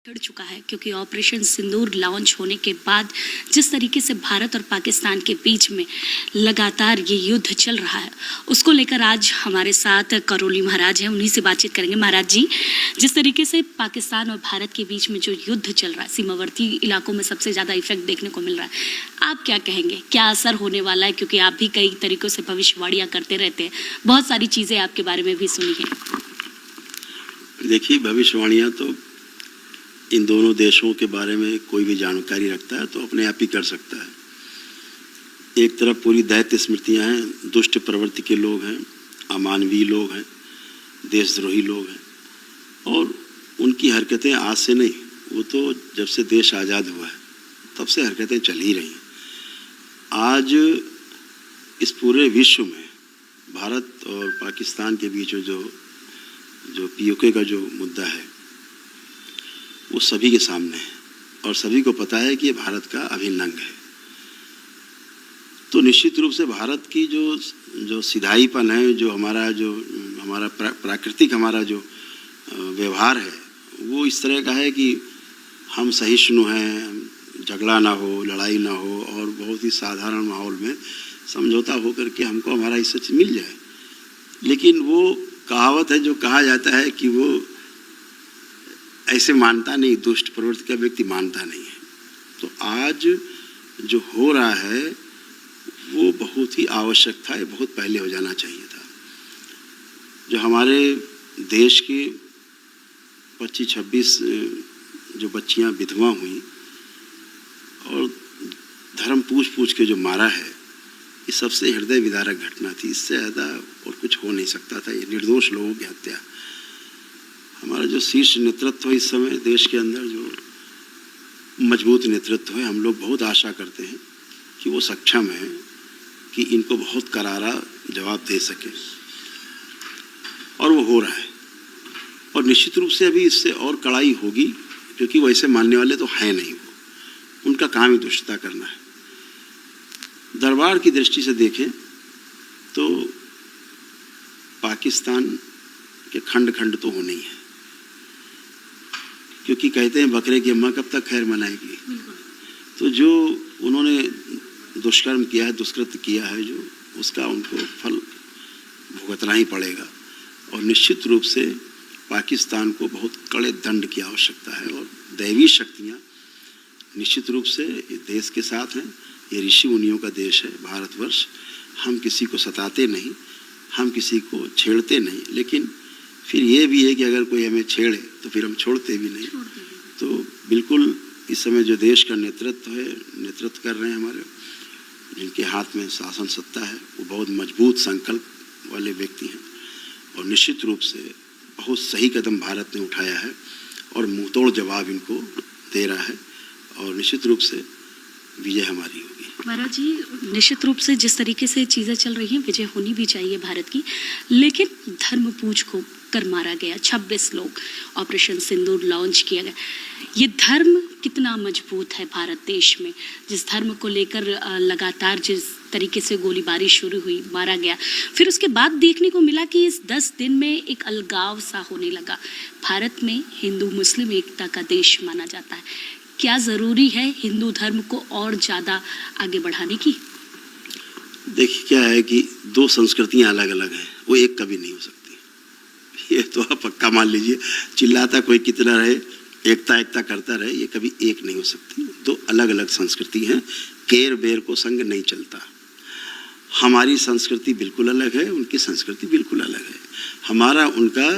गिर चुका है क्योंकि ऑपरेशन सिंदूर लॉन्च होने के बाद जिस तरीके से भारत और पाकिस्तान के बीच में लगातार ये युद्ध चल रहा है, उसको लेकर आज हमारे साथ करोली महाराज हैं, उन्हीं से बातचीत करेंगे। महाराज जी, जिस तरीके से पाकिस्तान और भारत के बीच में जो युद्ध चल रहा है, सीमावर्ती इलाकों में सबसे ज़्यादा इफेक्ट देखने को मिल रहा है, आप क्या कहेंगे, क्या असर होने वाला है? क्योंकि आप भी कई तरीकों से भविष्यवाणियाँ करते रहते हैं, बहुत सारी चीज़ें आपके बारे में भी सुनी है। देखिए, भविष्यवाणियाँ तो इन दोनों देशों के बारे में कोई भी जानकारी रखता है तो अपने आप ही कर सकता है। एक तरफ पूरी दैत्य स्मृतियाँ हैं, दुष्ट प्रवृत्ति के लोग हैं, अमानवीय लोग हैं, देशद्रोही लोग हैं, और उनकी हरकतें आज से नहीं, वो तो जब से देश आज़ाद हुआ है तब से हरकतें चल ही रही हैं। आज इस पूरे विश्व में भारत और पाकिस्तान के बीच जो पीओके का जो मुद्दा है वो सभी के सामने है और सभी को पता है कि ये भारत का अभिन्न अंग है। तो निश्चित रूप से भारत की जो सिधाईपन है, जो हमारा प्राकृतिक हमारा जो व्यवहार है, वो इस तरह का है कि हम सहिष्णु हैं, झगड़ा ना हो, लड़ाई ना हो, और बहुत ही साधारण माहौल में समझौता हो करके हमको हमारा हिस्सा मिल जाए। लेकिन वो कहावत है, जो कहा जाता है कि वो ऐसे मानता नहीं, दुष्ट प्रवृत्ति का व्यक्ति मानता नहीं है। तो आज जो हो रहा है वो बहुत ही आवश्यक था, ये बहुत पहले हो जाना चाहिए था। जो हमारे देश के 25-26 जो बच्चियां विधवा हुई और धर्म पूछ के जो मारा है, ये सबसे हृदय विदारक घटना थी। इससे ज़्यादा और कुछ हो नहीं सकता था। ये निर्दोष लोगों की हत्या। हमारा जो शीर्ष नेतृत्व है इस समय देश के अंदर, जो मजबूत नेतृत्व है, हम लोग बहुत आशा करते हैं कि वो सक्षम है कि इनको बहुत करारा जवाब दे सके, और वो हो रहा है। और निश्चित रूप से अभी इससे और कड़ाई होगी, क्योंकि वैसे मानने वाले तो हैं नहीं, वो उनका काम ही दुष्टता करना है। दरबार की दृष्टि से देखें तो पाकिस्तान के खंड खंड तो होने ही है, क्योंकि कहते हैं बकरे की अम्मा कब तक खैर मनाएगी। तो जो उन्होंने दुष्कर्म किया है, दुष्कृत्य किया है, जो उसका उनको फल भुगतना ही पड़ेगा। और निश्चित रूप से पाकिस्तान को बहुत कड़े दंड की आवश्यकता है, और दैवीय शक्तियाँ निश्चित रूप से देश के साथ हैं। ये ऋषि मुनियों का देश है भारतवर्ष। हम किसी को सताते नहीं, हम किसी को छेड़ते नहीं, लेकिन फिर ये भी है कि अगर कोई हमें छेड़े तो फिर हम छोड़ते भी नहीं। तो बिल्कुल इस समय जो देश का नेतृत्व कर रहे हैं हमारे, जिनके हाथ में शासन सत्ता है, वो बहुत मजबूत संकल्प वाले व्यक्ति हैं, और निश्चित रूप से बहुत सही कदम भारत ने उठाया है और मुंहतोड़ जवाब इनको दे रहा है, और निश्चित रूप से विजय हमारी होगी। महाराज जी, निश्चित रूप से जिस तरीके से चीज़ें चल रही हैं, विजय होनी भी चाहिए भारत की, लेकिन धर्म पूछ को कर मारा गया 26 लोग, ऑपरेशन सिंदूर लॉन्च किया गया। ये धर्म कितना मजबूत है भारत देश में, जिस धर्म को लेकर लगातार जिस तरीके से गोलीबारी शुरू हुई, मारा गया, फिर उसके बाद देखने को मिला कि इस 10 दिन में एक अलगाव सा होने लगा। भारत में हिंदू मुस्लिम एकता का देश माना जाता है, क्या ज़रूरी है हिंदू धर्म को और ज़्यादा आगे बढ़ाने की? देखिए, क्या है कि दो संस्कृतियां अलग अलग हैं, वो एक कभी नहीं हो सकती। ये तो आप पक्का मान लीजिए, चिल्लाता कोई कितना रहे, एकता करता रहे, ये कभी एक नहीं हो सकती। दो अलग अलग संस्कृति हैं, केर बेर को संग नहीं चलता। हमारी संस्कृति बिल्कुल अलग है, उनकी संस्कृति बिल्कुल अलग है। हमारा उनका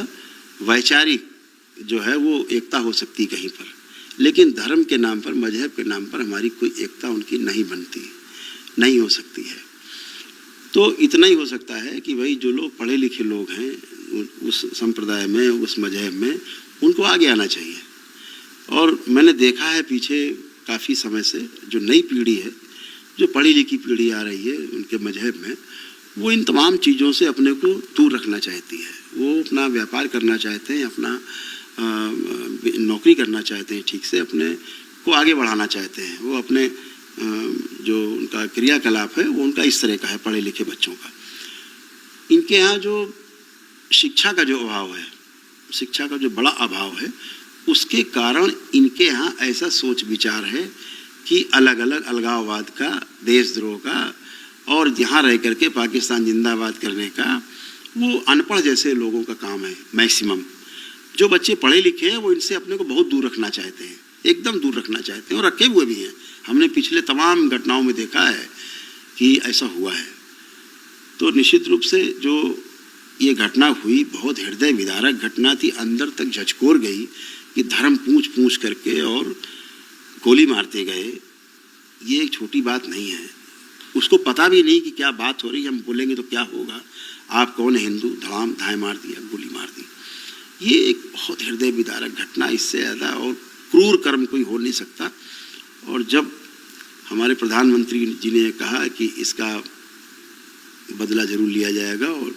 वैचारिक जो है वो एकता हो सकती कहीं पर, लेकिन धर्म के नाम पर, मजहब के नाम पर हमारी कोई एकता उनकी नहीं बनती, नहीं हो सकती है। तो इतना ही हो सकता है कि भाई जो लोग पढ़े लिखे लोग हैं उस संप्रदाय में, उस मजहब में, उनको आगे आना चाहिए। और मैंने देखा है पीछे काफ़ी समय से जो नई पीढ़ी है, जो पढ़ी लिखी पीढ़ी आ रही है उनके मजहब में, वो इन तमाम चीज़ों से अपने को दूर रखना चाहती है। वो अपना व्यापार करना चाहते हैं, अपना नौकरी करना चाहते हैं, ठीक से अपने को आगे बढ़ाना चाहते हैं। वो अपने जो उनका क्रियाकलाप है वो उनका इस तरह का है, पढ़े लिखे बच्चों का। इनके यहाँ जो शिक्षा का जो अभाव है, शिक्षा का जो बड़ा अभाव है, उसके कारण इनके यहाँ ऐसा सोच विचार है कि अलग अलग अलगाववाद का, देशद्रोह का और यहाँ रह करके पाकिस्तान जिंदाबाद करने का वो अनपढ़ जैसे लोगों का काम है। मैक्सिमम जो बच्चे पढ़े लिखे हैं वो इनसे अपने को बहुत दूर रखना चाहते हैं, एकदम दूर रखना चाहते हैं और रखे हुए भी हैं। हमने पिछले तमाम घटनाओं में देखा है कि ऐसा हुआ है। तो निश्चित रूप से जो ये घटना हुई बहुत हृदय विदारक घटना थी, अंदर तक झकझोर गई कि धर्म पूछ पूछ करके और गोली मारते गए। ये एक छोटी बात नहीं है। उसको पता भी नहीं कि क्या बात हो रही है, हम बोलेंगे तो क्या होगा, आप कौन है हिंदू, धड़ाम धाए मार दिया, गोली मार दी। ये एक बहुत हृदय विदारक घटना, इससे ज़्यादा और क्रूर कर्म कोई हो नहीं सकता। और जब हमारे प्रधानमंत्री जी ने कहा कि इसका बदला जरूर लिया जाएगा और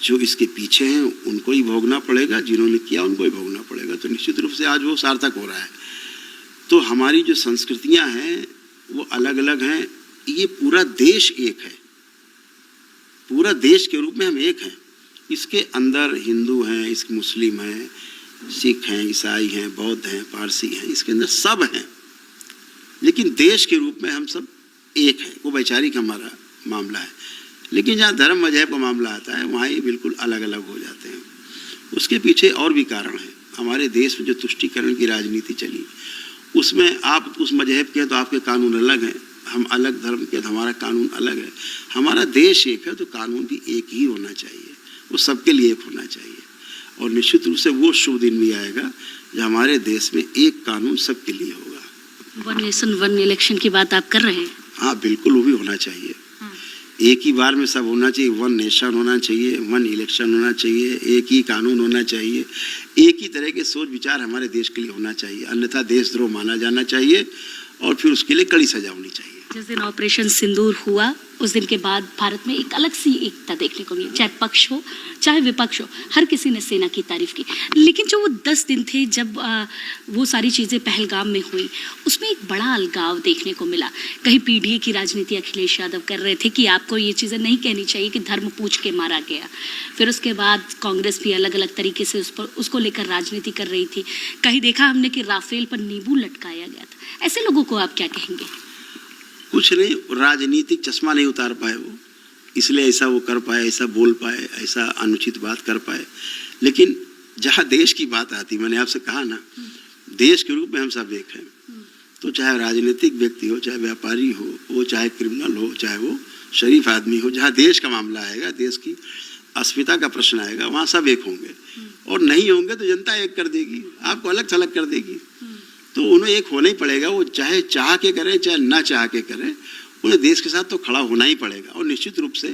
जो इसके पीछे हैं उनको ही भोगना पड़ेगा, जिन्होंने किया उनको ही भोगना पड़ेगा, तो निश्चित रूप से आज वो सार्थक हो रहा है। तो हमारी जो संस्कृतियां हैं वो अलग अलग हैं, ये पूरा देश एक है, पूरा देश के रूप में हम एक हैं। इसके अंदर हिंदू हैं, इसके मुस्लिम हैं, सिख हैं, ईसाई हैं, बौद्ध हैं, पारसी हैं, इसके अंदर सब हैं, लेकिन देश के रूप में हम सब एक है। वो वैचारिक हमारा मामला है, लेकिन जहाँ धर्म मजहब का मामला आता है वहाँ ये बिल्कुल अलग अलग हो जाते हैं। उसके पीछे और भी कारण है। हमारे देश में जो तुष्टीकरण की राजनीति चली, उसमें आप उस मजहब के हैं तो आपके कानून अलग हैं, हम अलग धर्म के तो हमारा कानून अलग है। हमारा देश एक है तो कानून भी एक ही होना चाहिए, वो सबके लिए एक होना चाहिए। और निश्चित रूप से वो शुभ दिन भी आएगा जब हमारे देश में एक कानून सबके लिए होगा। वन नेशन वन इलेक्शन की बात आप कर रहे हैं? हाँ बिल्कुल, वो भी होना चाहिए। एक ही बार में सब होना चाहिए। वन नेशन होना चाहिए, वन इलेक्शन होना चाहिए, एक ही कानून होना चाहिए, एक ही तरह के सोच विचार हमारे देश के लिए होना चाहिए, अन्यथा देशद्रोह माना जाना चाहिए और फिर उसके लिए कड़ी सजा होनी चाहिए। जिस दिन ऑपरेशन सिंदूर हुआ उस दिन के बाद भारत में एक अलग सी एकता देखने को मिली, चाहे पक्ष हो चाहे विपक्ष हो, हर किसी ने सेना की तारीफ की। लेकिन जो वो 10 दिन थे जब वो सारी चीज़ें पहलगाम में हुई, उसमें एक बड़ा अलगाव देखने को मिला। कहीं पीडीए की राजनीति अखिलेश यादव कर रहे थे कि आपको ये चीज़ें नहीं कहनी चाहिए कि धर्म पूछ के मारा गया। फिर उसके बाद कांग्रेस भी अलग अलग तरीके से उसको लेकर राजनीति कर रही थी। कहीं देखा हमने कि राफेल पर नींबू लटकाया गया था। ऐसे लोगों को आप क्या कहेंगे? कुछ नहीं, राजनीतिक चश्मा नहीं उतार पाए वो, इसलिए ऐसा वो कर पाए, ऐसा बोल पाए, ऐसा अनुचित बात कर पाए। लेकिन जहाँ देश की बात आती, मैंने आपसे कहा ना, देश के रूप में हम सब एक हैं। तो चाहे राजनीतिक व्यक्ति हो, चाहे व्यापारी हो, वो चाहे क्रिमिनल हो, चाहे वो शरीफ आदमी हो, जहाँ देश का मामला आएगा, देश की अस्मिता का प्रश्न आएगा, वहाँ सब एक होंगे। और नहीं होंगे तो जनता एक कर देगी, आपको अलग थलग कर देगी। तो उन्हें एक होना ही पड़ेगा, वो चाहे चाह के करें चाहे ना चाह के करें, उन्हें देश के साथ तो खड़ा होना ही पड़ेगा। और निश्चित रूप से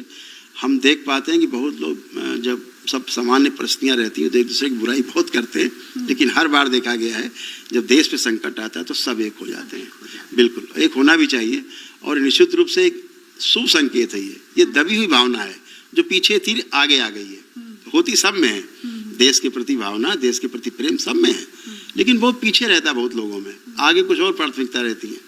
हम देख पाते हैं कि बहुत लोग जब सब सामान्य परिस्थितियां रहती हैं तो एक दूसरे की बुराई बहुत करते हैं, लेकिन हर बार देखा गया है जब देश पे संकट आता है तो सब एक हो जाते हैं। बिल्कुल एक होना भी चाहिए और निश्चित रूप से एक शुभ संकेत है। ये दबी हुई भावना है जो पीछे थी आगे आ गई है, होती सब में है। देश के प्रति भावना, देश के प्रति प्रेम सब में है, लेकिन बहुत पीछे रहता है बहुत लोगों में, आगे कुछ और प्राथमिकता रहती है।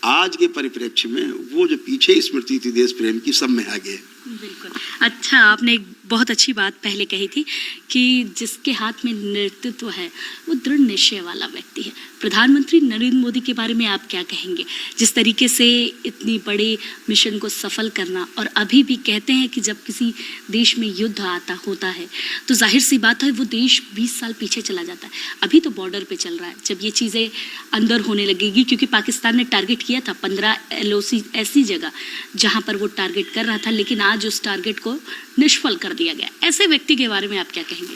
आज के परिप्रेक्ष्य में वो जो पीछे स्मृति थी देश प्रेम की, सब में आगे है। बिल्कुल। अच्छा, आपने एक बहुत अच्छी बात पहले कही थी कि जिसके हाथ में नेतृत्व है वो दृढ़ निश्चय वाला व्यक्ति है। प्रधानमंत्री नरेंद्र मोदी के बारे में आप क्या कहेंगे? जिस तरीके से इतनी बड़े मिशन को सफल करना, और अभी भी कहते हैं कि जब किसी देश में युद्ध होता है तो जाहिर सी बात है वो देश 20 साल पीछे चला जाता है। अभी तो बॉर्डर पे चल रहा है, जब ये चीज़ें अंदर होने लगेगी, क्योंकि पाकिस्तान ने टारगेट किया था 15 LOC ऐसी जगह जहाँ पर वो टारगेट कर रहा था, लेकिन आज उस टारगेट को निष्फल कर दिया गया। ऐसे व्यक्ति के बारे में आप क्या कहेंगे?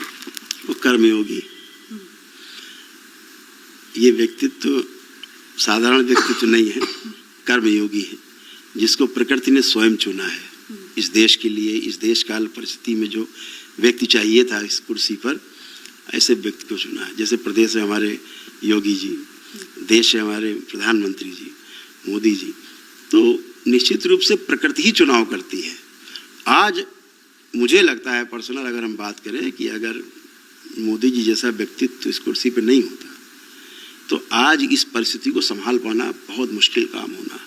वो कर्मयोगी, ये व्यक्तित्व साधारण व्यक्तित्व नहीं है, कर्मयोगी है, जिसको प्रकृति ने स्वयं चुना है इस देश के लिए। इस देश काल परिस्थिति में जो व्यक्ति चाहिए था इस कुर्सी पर, ऐसे व्यक्ति को चुना है। जैसे प्रदेश है हमारे योगी जी, देश है हमारे प्रधानमंत्री जी मोदी जी, तो निश्चित रूप से प्रकृति ही चुनाव करती है। आज मुझे लगता है पर्सनल अगर हम बात करें कि अगर मोदी जी जैसा व्यक्तित्व इस कुर्सी पर नहीं होता तो आज इस परिस्थिति को संभाल पाना बहुत मुश्किल काम होना।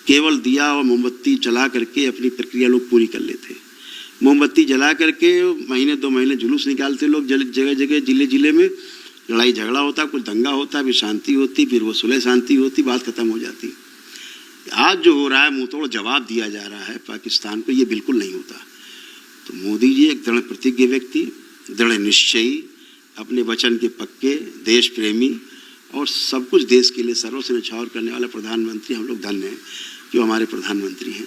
केवल दिया और मोमबत्ती जला करके अपनी प्रक्रिया लोग पूरी कर लेते। मोमबत्ती जला करके महीने 2 महीने जुलूस निकालते लोग जगह जगह जिले जिले में, लड़ाई झगड़ा होता, कुछ दंगा होता, फिर शांति होती, फिर वो सुलह शांति होती, बात खत्म हो जाती। आज जो हो रहा है, मुंह तोड़ जवाब दिया जा रहा है पाकिस्तान को, ये बिल्कुल नहीं होता। तो मोदी जी एक दृढ़ प्रतिज्ञ व्यक्ति, दृढ़ निश्चयी, अपने वचन के पक्के, देश प्रेमी और सब कुछ देश के लिए सर्वस्व से न्यौछावर करने वाले प्रधानमंत्री, हम लोग धन्य हैं जो हमारे प्रधानमंत्री हैं।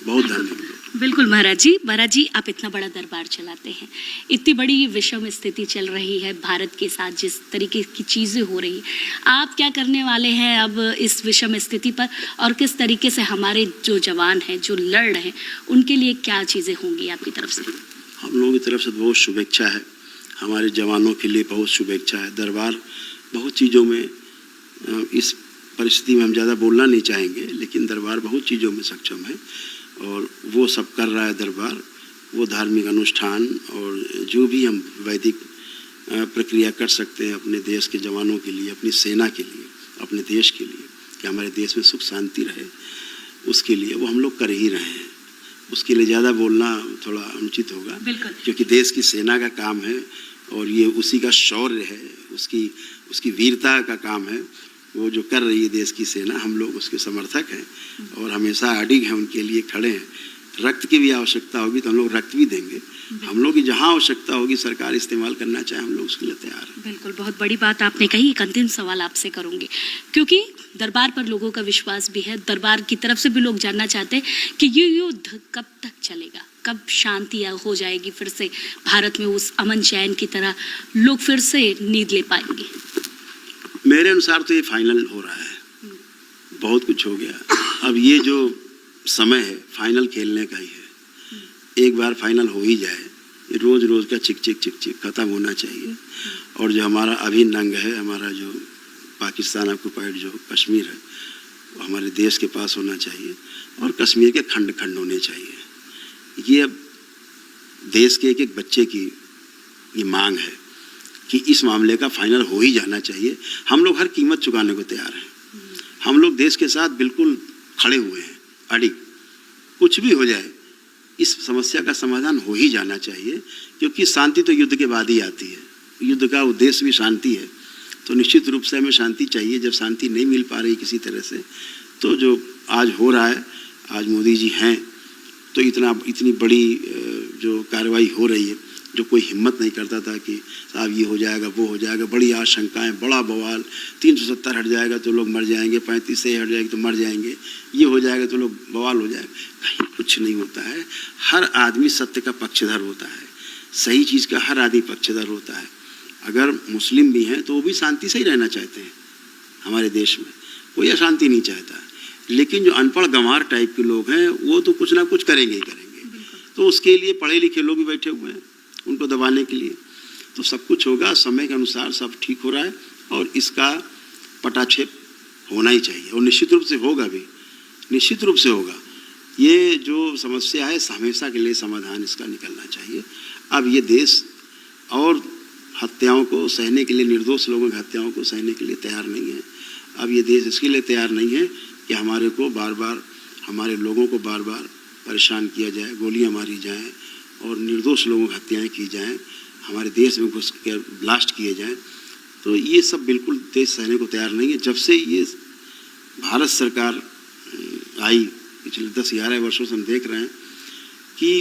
बहुत धन्य हैं। बिल्कुल महाराज जी, आप इतना बड़ा दरबार चलाते हैं, इतनी बड़ी विषम स्थिति चल रही है भारत के साथ, जिस तरीके की चीज़ें हो रही हैं, आप क्या करने वाले हैं अब इस विषम स्थिति पर, और किस तरीके से हमारे जो जवान हैं जो लड़ रहे हैं उनके लिए क्या चीज़ें होंगी आपकी तरफ से? हम लोगों की तरफ से बहुत शुभेच्छा है, हमारे जवानों के लिए बहुत शुभेच्छा है। दरबार बहुत चीज़ों में, इस परिस्थिति में हम ज़्यादा बोलना नहीं चाहेंगे, लेकिन दरबार बहुत चीज़ों में सक्षम है और वो सब कर रहा है दरबार। वो धार्मिक अनुष्ठान और जो भी हम वैदिक प्रक्रिया कर सकते हैं अपने देश के जवानों के लिए, अपनी सेना के लिए, अपने देश के लिए, कि हमारे देश में सुख शांति रहे, उसके लिए वो हम लोग कर ही रहे हैं। उसके लिए ज़्यादा बोलना थोड़ा अनुचित होगा, क्योंकि देश की सेना का काम है और ये उसी का शौर्य है, उसकी वीरता का काम है। वो जो कर रही है देश की सेना, हम लोग उसके समर्थक हैं और हमेशा अडिग हैं, उनके लिए खड़े हैं। रक्त की भी आवश्यकता होगी तो हम लोग रक्त भी देंगे। हम लोग की जहाँ आवश्यकता होगी, सरकार इस्तेमाल करना चाहे, हम लोग उसके लिए तैयार हैं। बिल्कुल, बहुत बड़ी बात आपने कही। एक अंतिम सवाल आपसे करूंगी, क्योंकि दरबार पर लोगों का विश्वास भी है, दरबार की तरफ से भी लोग जानना चाहते हैं कि ये युद्ध कब तक चलेगा, कब शांति हो जाएगी, फिर से भारत में उस अमन चैन की तरह लोग फिर से नींद ले पाएंगे? मेरे अनुसार तो ये फाइनल हो रहा है, बहुत कुछ हो गया। अब ये जो समय है फाइनल खेलने का ही है। एक बार फाइनल हो ही जाए, ये रोज रोज का चिक चिक खत्म होना चाहिए। और जो हमारा अभिन्न अंग है, हमारा जो पाकिस्तान ऑक्युपाइड जो कश्मीर है, वो हमारे देश के पास होना चाहिए और कश्मीर के खंड खंड होने चाहिए। ये अब देश के एक एक बच्चे की ये मांग है कि इस मामले का फाइनल हो ही जाना चाहिए। हम लोग हर कीमत चुकाने को तैयार हैं। हम लोग देश के साथ बिल्कुल खड़े हुए हैं, अडिग। कुछ भी हो जाए, इस समस्या का समाधान हो ही जाना चाहिए, क्योंकि शांति तो युद्ध के बाद ही आती है। युद्ध का उद्देश्य भी शांति है, तो निश्चित रूप से हमें शांति चाहिए। जब शांति नहीं मिल पा रही किसी तरह से, तो जो आज हो रहा है, आज मोदी जी हैं तो इतनी बड़ी जो कार्रवाई हो रही है, जो कोई हिम्मत नहीं करता था कि साहब ये हो जाएगा, वो हो जाएगा, बड़ी आशंकाएं, बड़ा बवाल, 370 हट जाएगा तो लोग मर जाएंगे, 35 से हट जाएगी तो मर जाएंगे, ये हो जाएगा तो लोग बवाल हो जाएगा। कहीं कुछ नहीं होता है। हर आदमी सत्य का पक्षधर होता है, सही चीज़ का हर आदमी पक्षधर होता है। अगर मुस्लिम भी हैं तो वो भी शांति से ही रहना चाहते हैं। हमारे देश में कोई अशांति नहीं चाहता, लेकिन जो अनपढ़ गंवार टाइप के लोग हैं वो तो कुछ ना कुछ करेंगे ही करेंगे। तो उसके लिए पढ़े लिखे लोग भी बैठे हुए हैं उनको दबाने के लिए। तो सब कुछ होगा, समय के अनुसार सब ठीक हो रहा है और इसका पटाक्षेप होना ही चाहिए और निश्चित रूप से होगा भी, निश्चित रूप से होगा। ये जो समस्या है हमेशा के लिए समाधान इसका निकलना चाहिए। अब ये देश और हत्याओं को सहने के लिए, निर्दोष लोगों की हत्याओं को सहने के लिए तैयार नहीं है। अब ये देश इसके लिए तैयार नहीं है कि हमारे को बार बार, हमारे लोगों को बार बार परेशान किया जाए, गोलियां मारी जाएं और निर्दोष लोगों की हत्याएं की जाएं, हमारे देश में घुस कर ब्लास्ट किए जाएं। तो ये सब बिल्कुल देश सहने को तैयार नहीं है। जब से ये भारत सरकार आई, पिछले 10-11 वर्षों से हम देख रहे हैं कि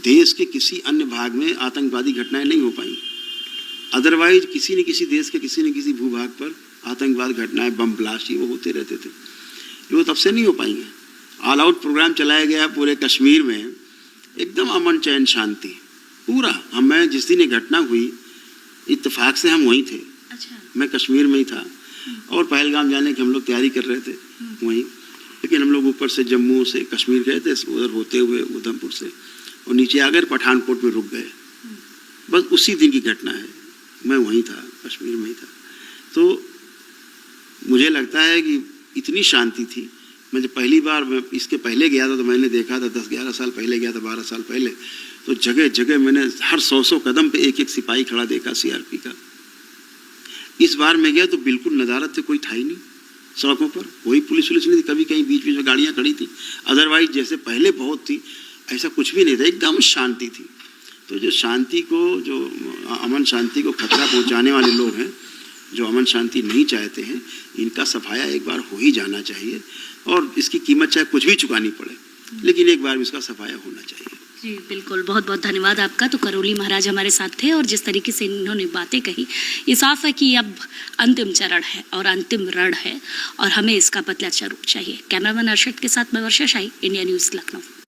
देश के किसी अन्य भाग में आतंकवादी घटनाएं नहीं हो पाई। अदरवाइज किसी न किसी देश के किसी न किसी भूभाग पर आतंकवाद घटनाएं, बम ब्लास्ट, ये वो होते रहते थे। वो तब से नहीं हो पाएंगे। ऑल आउट प्रोग्राम चलाया गया पूरे कश्मीर में, एकदम अमन चैन शांति पूरा। मैं जिस दिन ये घटना हुई, इत्तेफाक से हम वहीं थे। अच्छा। मैं मैं कश्मीर में ही था और पहलगाम जाने की हम लोग तैयारी कर रहे थे वहीं, लेकिन हम लोग ऊपर से जम्मू से कश्मीर गए थे, उधर होते हुए उधमपुर से, और नीचे आकर पठानकोट में रुक गए। बस उसी दिन की घटना है, मैं वहीं था, कश्मीर में ही था। तो मुझे लगता है कि इतनी शांति थी। मैं जब पहली बार इसके पहले गया था तो मैंने देखा था, 10-11 साल पहले गया था, 12 साल पहले, तो जगह जगह मैंने हर 100 कदम पे एक एक सिपाही खड़ा देखा, सीआरपी का। इस बार मैं गया तो बिल्कुल नदारत से कोई था ही नहीं सड़कों पर, कोई पुलिस नहीं थी, कभी कहीं बीच बीच में गाड़ियां खड़ी थी। अदरवाइज जैसे पहले बहुत थी, ऐसा कुछ भी नहीं था, एकदम शांति थी। तो जो शांति को, जो अमन शांति को खतरा पहुंचाने वाले लोग हैं, जो अमन शांति नहीं चाहते हैं, इनका सफाया एक बार हो ही जाना चाहिए। और इसकी कीमत चाहे कुछ भी चुकानी पड़े, लेकिन एक बार इसका सफाया होना चाहिए। जी बिल्कुल, बहुत बहुत धन्यवाद आपका। तो करोली महाराज हमारे साथ थे और जिस तरीके से इन्होंने बातें कही, ये साफ है कि अब अंतिम चरण है और अंतिम रण है और हमें इसका बदला जरूर चाहिए। कैमरामैन अर्शद के साथ मैं वर्षा शाही, इंडिया न्यूज़ लखनऊ।